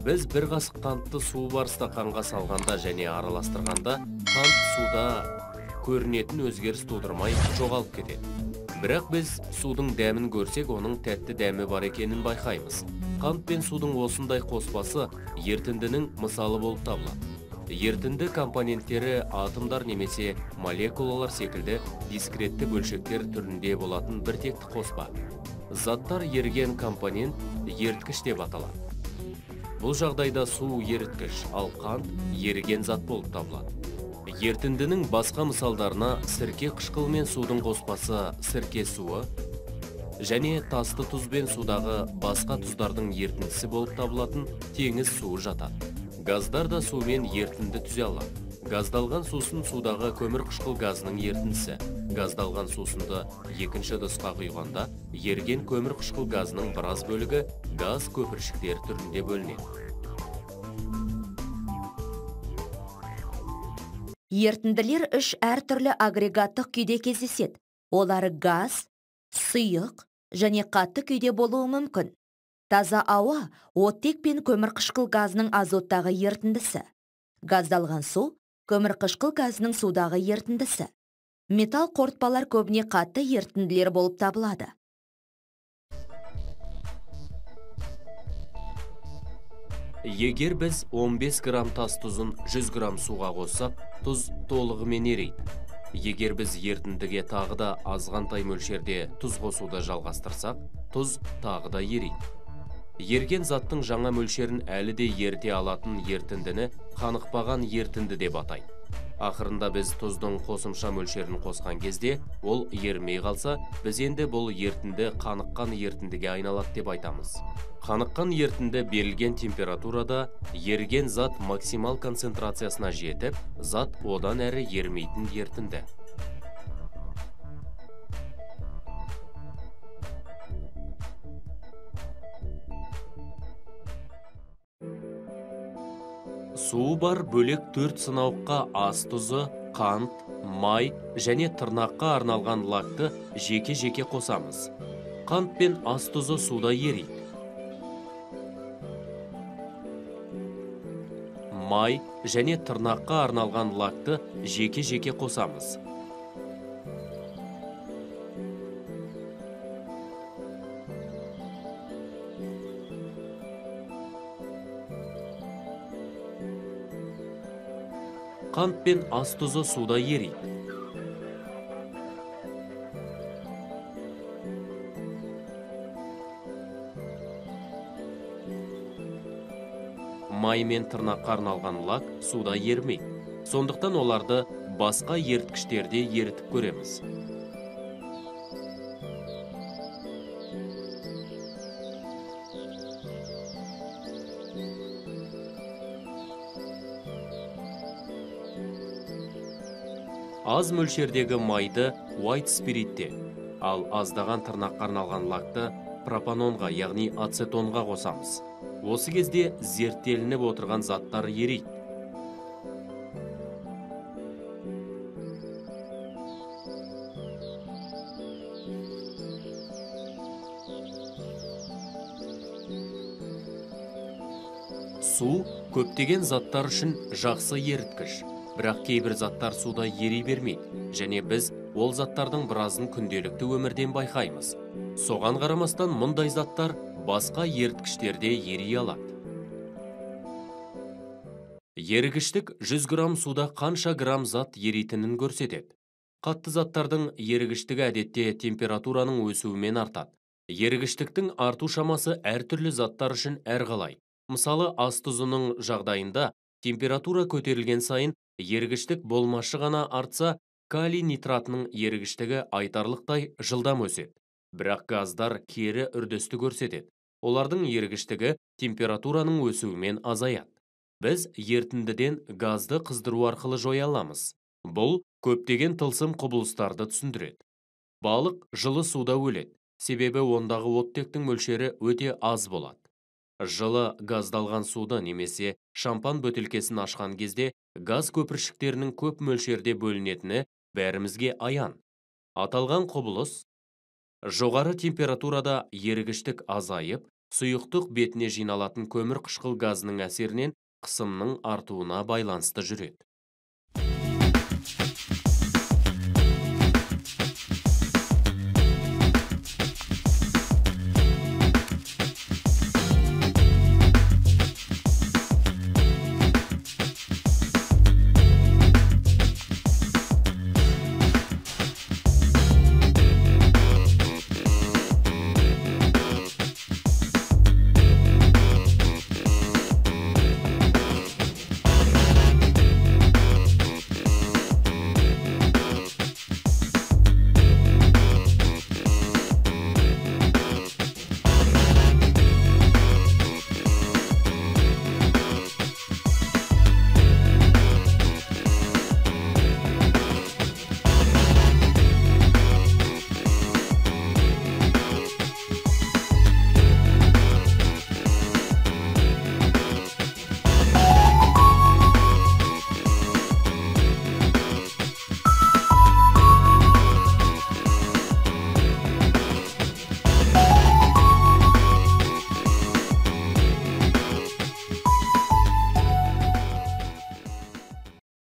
Біз бір қасық қантты суы бар стақанға салғанда және араластырғанда қант суда көрінетін өзгеріс тудырмай жоғалып кетеді. Бірақ біз судың дәмін көрсек, оның тәтті дәмі бар екенін байқаймыз. Қант пен судың осындай қоспасы ертіндінің мысалы болып табылады. Ертінді компоненттері атомдар немесе молекулалар секілді дискретті бөлшектер түрінде болатын біртекті қоспа. Заттар еріген компонент еріткіш деп аталады. Бұл жағдайда су еріткіш, ал қант еріген зат болып табылады. Ертіндінің басқа мысалдарына сірке қышқыл мен судың қоспасы сірке суы және тасты тұз бен судағы басқа тұздардың ерітіндісі болып табылатын теңіз суы жатады. Газдар да сумен ерітінді түзе алады. Газдалған сусын судағы көмір қышқыл газының ерітіндісі. Газдалған сусынды екінші ыдысқа құйғанда еріген көмір қышқыл газының біраз бөлігі газ көпіршіктері түрінде бөлінеді. Ертінділер үш әртүрлі агрегаттық күйде кездеседі. Олары газ, сұйық және қатты күйде болуы мүмкін. Таза ауа оттек пен көмір қышқыл газының азоттағы ерітіндісі. Газдалған су көмір қышқыл газының судағы ерітіндісі. Металл қорытпалар көбіне қатты ерітінділер болып табылады. Егер біз 15 грамм тас тұзын 100 грамм суға қоссақ, тұз толығымен ерейді. Егер біз ертіндіге тағы да азғантай мөлшерде тұз қосуды жалғастырсақ, тұз тағы да ерейді. Ерген заттың жаңа мөлшерін әлі де ерте алатын ертіндіні қанықпаған ертінді деп атайды. Ақырында біз тұздың қосымша мөлшерін қосқан кезде, ол ермей қалса, біз енді бұл ертінді қаныққан ертіндіге айналады деп айтамыз. Қаныққан ертінді берілген температурада ерген зат максимал концентрациясына жетіп, зат одан әрі ермейтін ертінді. Суы бар бөлек 4 сынауыққа ас тұзы, қант, май және тырнаққа арналған лакты жеке-жеке қосамыз. Қант пен ас тұзы суда ерейді. Май және тырнаққа арналған лакты жеке-жеке қосамыз. Қант пен ас тұзы суда ерейді. Май мен тырнаққа арналған лак суда ермейді. Сондықтан оларды басқа еріткіштерде ерітіп көреміз. Аз мөлшердегі майды white спиритте, ал аздаған тырнаққа арналған лакты пропанонға, яғни ацетонға қосамыз. Осы кезде зерттелініп отырған заттар ерейді. Су көптеген заттар үшін жақсы еріткіш. Бірақ кейбір заттар суда ери бермейді, және біз ол заттардың біразын күнделікті өмірден байқаймыз. Соған қарамастан мұндай заттар басқа еріткіштерде ери алады. Ерігіштік 100 грамм суда қанша грамм зат еритінін көрсетеді. Қатты заттардың ерігіштігі әдетте температураның өсуімен артады. Ерігіштіктің арту шамасы әртүрлі заттар үшін әрқалай. Мысалы, ас тұзының жағдайында температура көтерілген сайын ерігіштік болмашы ғана артса, калий нитратының ерігіштігі айтарлықтай жылдам өседі. Бірақ газдар кері үрдісті көрсетеді. Олардың ерігіштігі температураның өсуімен азаяды. Біз ертіндіден газды қыздыру арқылы жоя аламыз. Бұл көптеген тылсым құбылыстарды түсіндіреді. Балық жылы суда өледі, себебі ондағы оттектің мөлшері өте аз болады. Жылы газдалған суды немесе шампан бөтелкесін ашқан кезде газ көпіршіктерінің көп мөлшерде бөлінетіні бәрімізге аян. Аталған құбылыс жоғары температурада ерігіштік азайып, сұйықтық бетіне жиналатын көмір қышқыл газының әсерінен қысымның артуына байланысты жүреді.